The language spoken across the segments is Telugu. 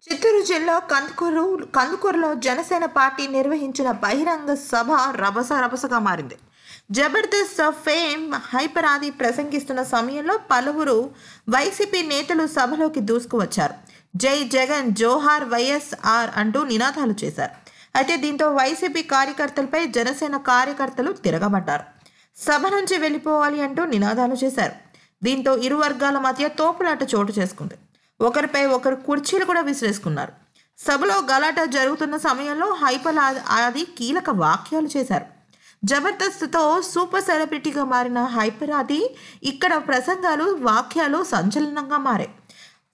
చిత్తూరు జిల్లా కందుకూరులో జనసేన పార్టీ నిర్వహించిన బహిరంగ సభ రభసగా మారింది. జబర్దస్త్ ఫేమ్ హైపర్ ఆది ప్రసంగిస్తున్న సమయంలో పలువురు వైసీపీ నేతలు సభలోకి దూసుకువచ్చారు. జై జగన్, జోహార్ వైఎస్ఆర్ అంటూ నినాదాలు చేశారు. అయితే దీంతో వైసీపీ కార్యకర్తలపై జనసేన కార్యకర్తలు తిరగబడ్డారు. సభ నుంచి వెళ్ళిపోవాలి అంటూ నినాదాలు చేశారు. దీంతో ఇరు వర్గాల మధ్య తోపులాట చోటు చేసుకుంది. ఒకరిపై ఒకరు కుర్చీలు కూడా విసిరేసుకున్నారు. సభలో గలాటా జరుగుతున్న సమయంలో హైపర్ ఆది కీలక వ్యాఖ్యలు చేశారు. జబర్దస్త్తో సూపర్ సెలబ్రిటీగా మారిన హైపర్ ఆది ఇక్కడ ప్రసంగాలు, వాక్యాలు సంచలనంగా మారాయి.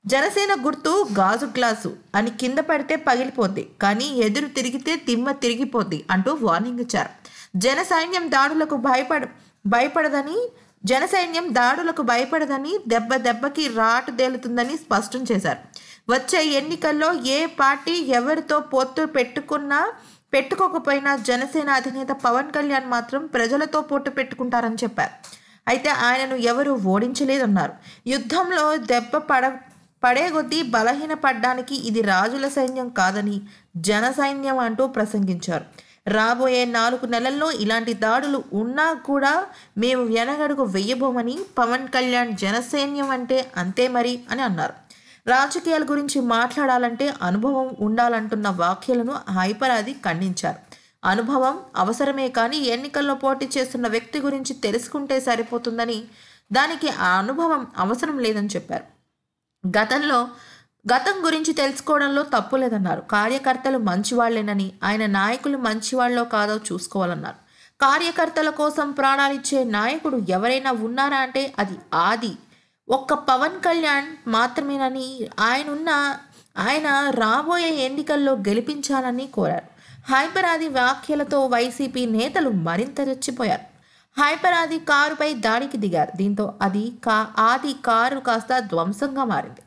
జనసేన గుర్తు గాజు గ్లాసు అని కింద పడితే పగిలిపోద్ది, కానీ ఎదురు తిరిగితే దిమ్మ తిరిగిపోద్ది అంటూ వార్నింగ్ ఇచ్చారు. జనసైన్యం దాడులకు భయపడదని దెబ్బకి రాటు తేలుతుందని స్పష్టం చేశారు. వచ్చే ఎన్నికల్లో ఏ పార్టీ ఎవరితో పొత్తు పెట్టుకోకపోయినా జనసేన అధినేత పవన్ కళ్యాణ్ మాత్రం ప్రజలతో పొత్తు పెట్టుకుంటారని చెప్పారు. అయితే ఆయనను ఎవరూ ఓడించలేదన్నారు. యుద్ధంలో పడే కొద్దీ బలహీనపడ్డానికి ఇది రాజుల సైన్యం కాదని జన సైన్యం అంటూ ప్రసంగించారు. రాబోయే 4 నెలల్లో ఇలాంటి దాడులు ఉన్నా కూడా మేము వెనగడుగు వెయ్యబోమని, పవన్ కళ్యాణ్ జనసైన్యం అంటే అంతే మరి అని అన్నారు. రాజకీయాల గురించి మాట్లాడాలంటే అనుభవం ఉండాలంటున్న వ్యాఖ్యలను హైపర్ ఆది ఖండించారు. అనుభవం అవసరమే కానీ ఎన్నికల్లో పోటీ చేస్తున్న వ్యక్తి గురించి తెలుసుకుంటే సరిపోతుందని, దానికి ఆ అనుభవం అవసరం లేదని చెప్పారు. గతం గురించి తెలుసుకోవడంలో తప్పు లేదన్నారు. కార్యకర్తలు మంచివాళ్లేనని, ఆయన నాయకులు మంచివాళ్ళో కాదో చూసుకోవాలన్నారు. కార్యకర్తల కోసం ప్రాణాలిచ్చే నాయకుడు ఎవరైనా ఉన్నారా అంటే అది ఆది, ఒక్క పవన్ కళ్యాణ్ మాత్రమేనని, ఆయన రాబోయే ఎన్నికల్లో గెలిపించాలని కోరారు. హైపర్ ఆది వ్యాఖ్యలతో వైసీపీ నేతలు మరింత రెచ్చిపోయారు. హైపర్ ఆది కారుపై దాడికి దిగారు. దీంతో ఆది కారు కాస్త ధ్వంసంగా మారింది.